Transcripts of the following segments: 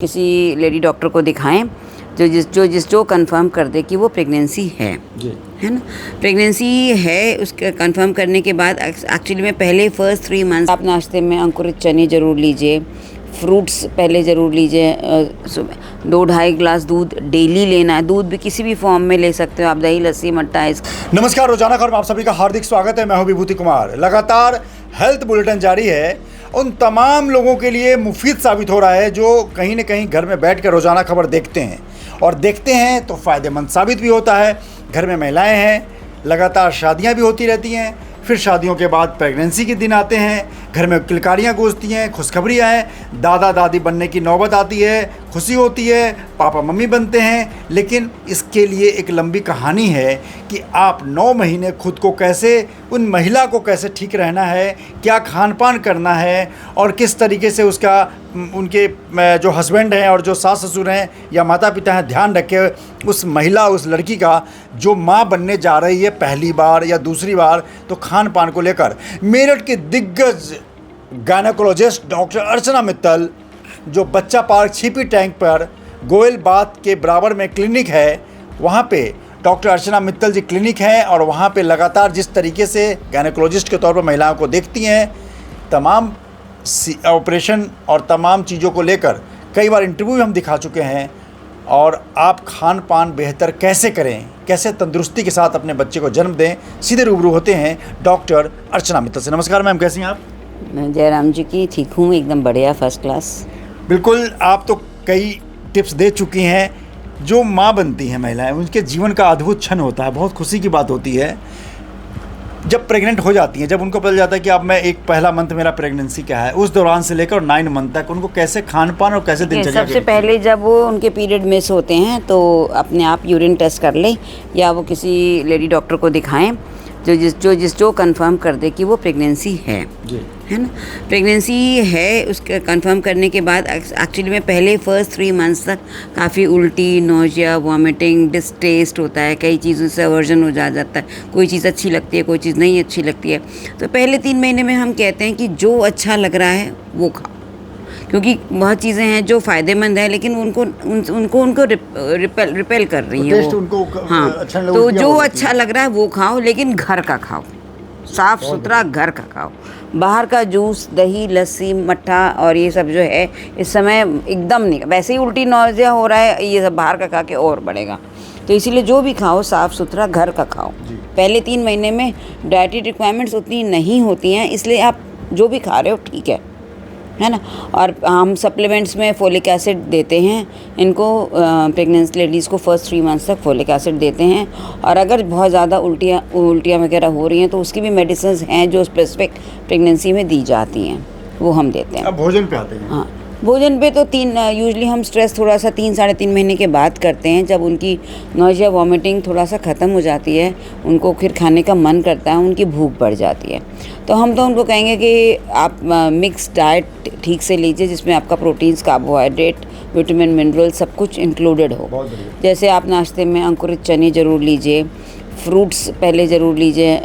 किसी lady doctor को दिखाएं जो कंफर्म कर दे कि वो प्रेगनेंसी है जी। है ना। प्रेगनेंसी है उसका कंफर्म करने के बाद एक्चुअली में पहले फर्स्ट 3 मंथ्स आप नाश्ते में अंकुरित चने ज़रूर लीजिए, फ्रूट्स पहले ज़रूर लीजिए, 2-2.5 गिलास दूध डेली लेना है। दूध भी किसी भी फॉर्म में ले सकते हो आप, दही, लस्सी, मट्ठा, आइस। नमस्कार, रोजाना खबर में आप सभी का हार्दिक स्वागत है। मैं हूं विभूति कुमार। लगातार हेल्थ बुलेटिन जारी है, उन तमाम लोगों के लिए मुफीद साबित हो रहा है जो कहीं ना कहीं घर में बैठ कर रोजाना खबर देखते हैं, और देखते हैं तो फ़ायदेमंद साबित भी होता है। घर में महिलाएं हैं, लगातार शादियां भी होती रहती हैं, फिर शादियों के बाद प्रेगनेंसी के दिन आते हैं, घर में किलकारियाँ गूंजती हैं, खुशखबरियाँ हैं, दादा दादी बनने की नौबत आती है, खुशी होती है, पापा मम्मी बनते हैं। लेकिन इसके लिए एक लंबी कहानी है कि आप 9 महीने खुद को कैसे, उन महिला को कैसे ठीक रहना है, क्या खान पान करना है, और किस तरीके से उसका उनके जो हस्बैंड हैं और जो सास ससुर हैं या माता पिता हैं ध्यान रखे उस महिला, उस लड़की का जो माँ बनने जा रही है पहली बार या दूसरी बार। तो खान पान को लेकर मेरठ के दिग्गज गायनेकोलॉजिस्ट डॉक्टर अर्चना मित्तल, जो बच्चा पार्क छिपी टैंक पर गोयल बात के बराबर में क्लिनिक है, वहाँ पे डॉक्टर अर्चना मित्तल जी क्लिनिक हैं, और वहाँ पे लगातार जिस तरीके से गायनेकोलॉजिस्ट के तौर पर महिलाओं को देखती हैं, तमाम ऑपरेशन और तमाम चीज़ों को लेकर कई बार इंटरव्यू भी हम दिखा चुके हैं। और आप खान पान बेहतर कैसे करें, कैसे तंदुरुस्ती के साथ अपने बच्चे को जन्म दें, सीधे रूबरू होते हैं डॉक्टर अर्चना मित्तल से। नमस्कार मैम, कैसी हैं आप? मैं जयराम जी की ठीक हूँ, एकदम बढ़िया, फर्स्ट क्लास। बिल्कुल, आप तो कई टिप्स दे चुकी हैं। जो माँ बनती हैं महिलाएं, उनके जीवन का अद्भुत क्षण होता है, बहुत खुशी की बात होती है जब प्रेग्नेंट हो जाती हैं, जब उनको पता चलता है कि अब मैं एक पहला मंथ मेरा प्रेगनेंसी क्या है। उस दौरान से लेकर 9 मंथ तक उनको कैसे खान पान और कैसे दिनचर्या। सबसे पहले जब वो उनके पीरियड मिस होते हैं तो अपने आप यूरिन टेस्ट कर लें, या वो किसी लेडी डॉक्टर को दिखाएं जो कंफर्म कर दे कि वो प्रेगनेंसी है ना। प्रेगनेंसी है उसका कंफर्म करने के बाद एक्चुअली में पहले फर्स्ट 3 मंथ्स तक काफ़ी उल्टी, नोजिया, वॉमिटिंग, डिस्टेस्ट होता है, कई चीज़ों से अवर्जन हो जाता है, कोई चीज़ अच्छी लगती है, कोई चीज़ नहीं अच्छी लगती है। तो पहले 3 महीने में हम कहते हैं कि जो अच्छा लग रहा है वो खाओ, क्योंकि बहुत चीज़ें हैं जो फ़ायदेमंद है लेकिन उनको रिपेल कर रही हैं वो। हाँ, अच्छा तो जो अच्छा लग रहा है वो खाओ, लेकिन घर का खाओ, साफ़ सुथरा घर का खाओ। बाहर का जूस, दही, लस्सी, मट्ठा और ये सब जो है इस समय एकदम नहीं। वैसे ही उल्टी नौजिया हो रहा है, ये सब बाहर का खा के और बढ़ेगा। तो इसीलिए जो भी खाओ साफ़ सुथरा घर का खाओ। पहले 3 महीने में डाइटरी रिक्वायरमेंट्स उतनी नहीं होती हैं, इसलिए आप जो भी खा रहे हो ठीक है ना। और हम सप्लीमेंट्स में फोलिक एसिड देते हैं इनको, प्रेगनेंसी लेडीज़ को फर्स्ट 3 मंथ्स तक फोलिक एसिड देते हैं। और अगर बहुत ज़्यादा उल्टियाँ वगैरह हो रही हैं तो उसकी भी मेडिसिन हैं जो स्पेसिफिक प्रेगनेंसी में दी जाती हैं, वो हम देते हैं। अब भोजन पे आते हैं। हाँ, भोजन पे तो यूजुअली हम स्ट्रेस थोड़ा सा 3-3.5 महीने के बाद करते हैं, जब उनकी नौजिया, वॉमिटिंग थोड़ा सा ख़त्म हो जाती है, उनको फिर खाने का मन करता है, उनकी भूख बढ़ जाती है। तो हम तो उनको कहेंगे कि आप मिक्स डाइट ठीक से लीजिए, जिसमें आपका प्रोटीन्स, कार्बोहाइड्रेट, विटामिन, मिनरल सब कुछ इंक्लूडेड हो। जैसे आप नाश्ते में अंकुरित चने ज़रूर लीजिए, फ्रूट्स पहले ज़रूर लीजिए,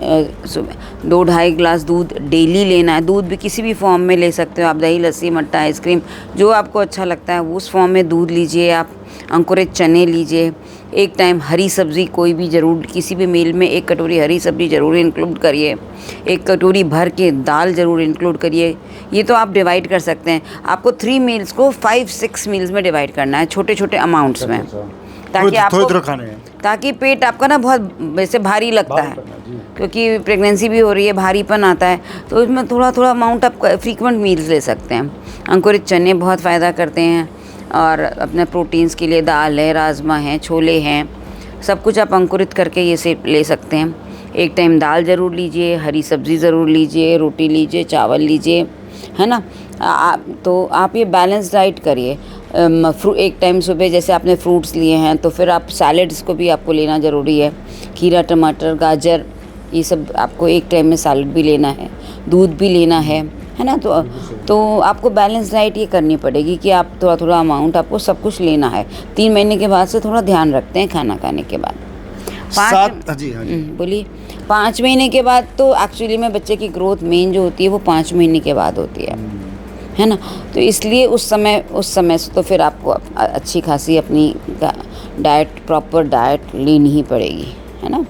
2-2.5 गिलास दूध डेली लेना है। दूध भी किसी भी फॉर्म में ले सकते हो आप, दही, लस्सी, मट्ठा, आइसक्रीम, जो आपको अच्छा लगता है उस फॉर्म में दूध लीजिए आप। अंकुरित चने लीजिए, एक टाइम हरी सब्ज़ी कोई भी ज़रूर, किसी भी मील में 1 कटोरी हरी सब्ज़ी ज़रूर इंक्लूड करिए, 1 कटोरी भर के दाल ज़रूर इंक्लूड करिए। ये तो आप डिवाइड कर सकते हैं। आपको 3 मील्स को 5-6 मील्स में डिवाइड करना है, छोटे छोटे अमाउंट्स में, ताकि आपको खाने हैं, ताकि पेट आपका ना बहुत वैसे भारी लगता है, क्योंकि प्रेगनेंसी भी हो रही है, भारीपन आता है, तो इसमें थोड़ा थोड़ा अमाउंट आप फ्रीक्वेंट मील्स ले सकते हैं। अंकुरित चने बहुत फ़ायदा करते हैं, और अपने प्रोटीन्स के लिए दाल है, राजमा है, छोले हैं, सब कुछ आप अंकुरित करके ये से ले सकते हैं। एक टाइम दाल ज़रूर लीजिए, हरी सब्ज़ी ज़रूर लीजिए, रोटी लीजिए, चावल लीजिए, है ना। तो आप ये बैलेंस डाइट करिए। एक टाइम सुबह जैसे आपने फ्रूट्स लिए हैं तो फिर आप सैलड्स को भी आपको लेना ज़रूरी है। खीरा, टमाटर, गाजर, ये सब आपको एक टाइम में सैलड भी लेना है, दूध भी लेना है ना। तो आपको बैलेंस डाइट ये करनी पड़ेगी कि आप थोड़ा थोड़ा अमाउंट आपको सब कुछ लेना है। 3 महीने के बाद से थोड़ा ध्यान रखते हैं खाना खाने के बाद। 5 महीने के बाद तो एक्चुअली में बच्चे की ग्रोथ मेन जो होती है वो 5 महीने के बाद होती है। है ना। तो इसलिए उस समय से तो फिर आपको अच्छी खासी अपनी डाइट, प्रॉपर डाइट लेनी ही पड़ेगी, है ना।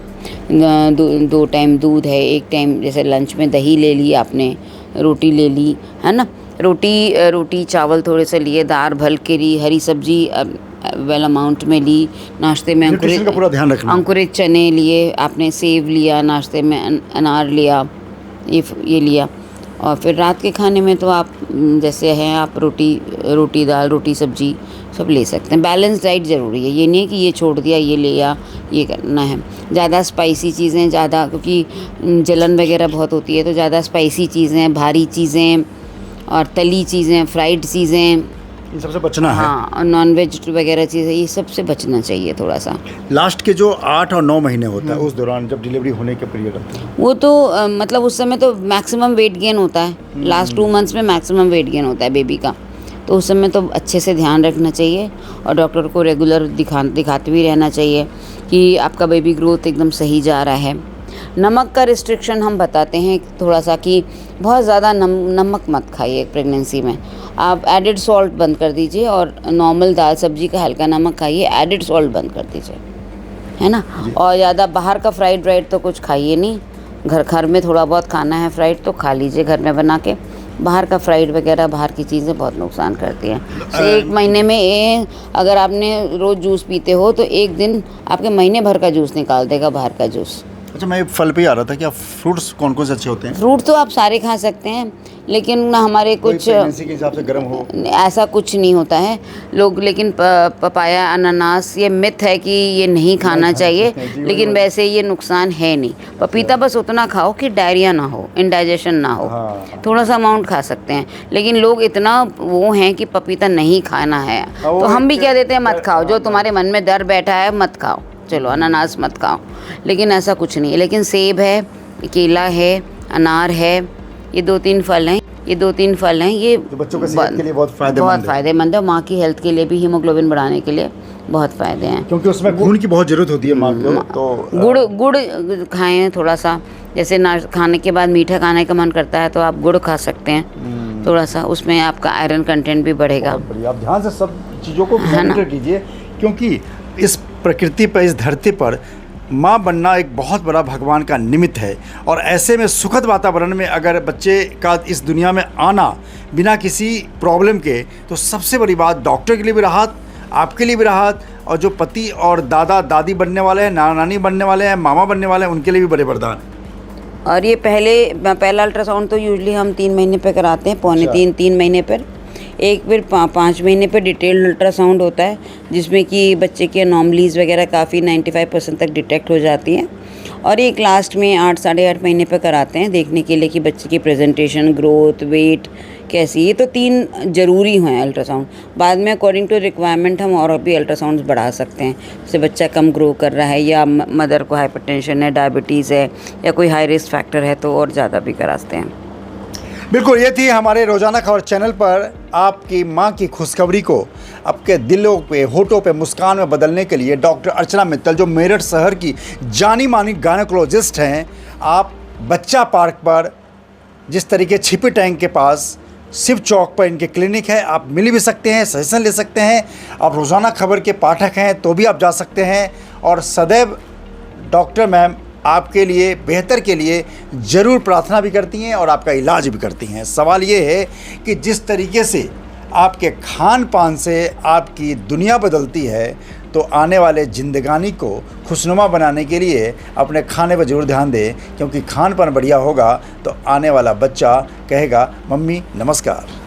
2 टाइम दूध है, 1 टाइम जैसे लंच में दही ले ली आपने, रोटी ले ली, है ना। रोटी चावल थोड़े से लिए, दाल भल के ली, हरी सब्जी वेल अमाउंट में ली, नाश्ते में न्यूट्रिशन का पूरा ध्यान रखना। अंकुरित चने लिए आपने, सेब लिया, नाश्ते में अनार लिया, ये लिया। और फिर रात के खाने में तो आप जैसे हैं आप रोटी दाल, रोटी सब्जी सब ले सकते हैं। बैलेंस डाइट ज़रूरी है, ये नहीं कि ये छोड़ दिया, ये लिया, ये करना है। ज़्यादा स्पाइसी चीज़ें क्योंकि जलन वगैरह बहुत होती है, तो ज़्यादा स्पाइसी चीज़ें, भारी चीज़ें और तली चीज़ें, फ्राइड चीज़ें, इन सबसे बचना है। हाँ, और नॉन-वेज वगैरह चीज़ें, ये सबसे बचना चाहिए थोड़ा सा। लास्ट के जो 8 और 9 महीने होता है उस दौरान जब डिलीवरी होने के पीरियड होता है, वो तो मतलब उस समय तो मैक्सिमम वेट गेन होता है। लास्ट 2 मंथ्स में मैक्सिमम वेट गेन होता है बेबी का, तो उस समय तो अच्छे से ध्यान रखना चाहिए और डॉक्टर को रेगुलर दिखाते भी रहना चाहिए कि आपका बेबी ग्रोथ एकदम सही जा रहा है। नमक का रिस्ट्रिक्शन हम बताते हैं थोड़ा सा कि बहुत ज़्यादा नमक मत खाइए प्रेगनेंसी में। आप एडिड सॉल्ट बंद कर दीजिए और नॉर्मल दाल सब्जी का हल्का नमक खाइए, एडिड सॉल्ट बंद कर दीजिए, है ना। और ज़्यादा बाहर का फ्राइड राइट तो कुछ खाइए नहीं। घर में थोड़ा बहुत खाना है फ्राइड तो खा लीजिए घर में बना के। बाहर का फ्राइड वगैरह, बाहर की चीज़ें बहुत नुकसान करती हैं। तो 1 महीने में अगर आपने रोज़ जूस पीते हो तो 1 दिन आपके महीने भर का जूस निकाल देगा बाहर का जूस। अच्छा, मैं फल पे ही आ रहा था कि आप फ्रूट्स कौन कौन से अच्छे होते हैं? फ्रूट तो आप सारे खा सकते हैं, लेकिन हमारे कुछ प्रेगनेंसी के हिसाब से गर्म हो, ऐसा कुछ नहीं होता है लोग, लेकिन पपाया, अनानास, ये मिथ है कि ये नहीं खाना चाहिए, लेकिन वैसे ये नुकसान है नहीं। पपीता बस उतना खाओ कि डायरिया ना हो, इंडाइजेशन ना हो। हाँ। थोड़ा सा अमाउंट खा सकते हैं, लेकिन लोग इतना वो हैं कि पपीता नहीं खाना है, तो हम भी कह देते हैं मत खाओ, जो तुम्हारे मन में डर बैठा है मत खाओ, चलो अनानास मत खाओ, लेकिन ऐसा कुछ नहीं है। लेकिन सेब है, केला है, अनार है, ये 2-3 फल हैं, ये जो बच्चों के सेहत के लिए बहुत फ़ायदेमंद है। माँ की हेल्थ के लिए भी, हीमोग्लोबिन बढ़ाने के लिए बहुत फ़ायदे हैं, क्योंकि उसमें खून की बहुत ज़रूरत होती है माँ को। तो गुड़ खाएं थोड़ा सा, जैसे खाने के बाद मीठा खाने का मन करता है तो आप गुड़ खा सकते हैं थोड़ा सा, उसमें आपका आयरन कंटेंट भी बढ़ेगा। आप ध्यान से सब चीज़ों को मॉनिटर कीजिए, क्योंकि इस प्रकृति पर, इस धरती पर माँ बनना एक बहुत बड़ा भगवान का निमित्त है। और ऐसे में सुखद वातावरण में अगर बच्चे का इस दुनिया में आना बिना किसी प्रॉब्लम के, तो सबसे बड़ी बात डॉक्टर के लिए भी राहत, आपके लिए भी राहत, और जो पति और दादा दादी बनने वाले हैं, नाना नानी बनने वाले हैं, मामा बनने वाले हैं, उनके लिए भी बड़े वरदान। और ये पहला अल्ट्रासाउंड तो यूजुअली हम 3 महीने पर कराते हैं, पौने 3 महीने पर। एक फिर 5 महीने पर डिटेल्ड अल्ट्रासाउंड होता है, जिसमें कि बच्चे की अनॉमलीज़ वगैरह काफ़ी 95% तक डिटेक्ट हो जाती हैं। और एक लास्ट में 8 साढ़े 8 महीने पर कराते हैं, देखने के लिए कि बच्चे की प्रेजेंटेशन, ग्रोथ, वेट कैसी। ये तो 3 ज़रूरी हैं अल्ट्रासाउंड। बाद में अकॉर्डिंग टू रिक्वायरमेंट हम और भी अल्ट्रासाउंड्स बढ़ा सकते हैं, जैसे बच्चा कम ग्रो कर रहा है या मदर को हाइपरटेंशन है, डायबिटीज़ है या कोई हाई रिस्क फैक्टर है तो और ज़्यादा भी कराते हैं। बिल्कुल, ये थी हमारे रोज़ाना खबर चैनल पर आपकी माँ की खुशखबरी को आपके दिलों पे, होठों पे मुस्कान में बदलने के लिए डॉक्टर अर्चना मित्तल, जो मेरठ शहर की जानी मानी गायनेकोलॉजिस्ट हैं। आप बच्चा पार्क पर, जिस तरीके छिपी टैंक के पास, शिव चौक पर इनके क्लिनिक है, आप मिल भी सकते हैं, सजेशन ले सकते हैं। आप रोज़ाना खबर के पाठक हैं तो भी आप जा सकते हैं, और सदैव डॉक्टर मैम आपके लिए बेहतर के लिए ज़रूर प्रार्थना भी करती हैं और आपका इलाज भी करती हैं। सवाल ये है कि जिस तरीके से आपके खान पान से आपकी दुनिया बदलती है, तो आने वाले ज़िंदगानी को खुशनुमा बनाने के लिए अपने खाने पर ज़रूर ध्यान दें, क्योंकि खान पान बढ़िया होगा तो आने वाला बच्चा कहेगा मम्मी नमस्कार।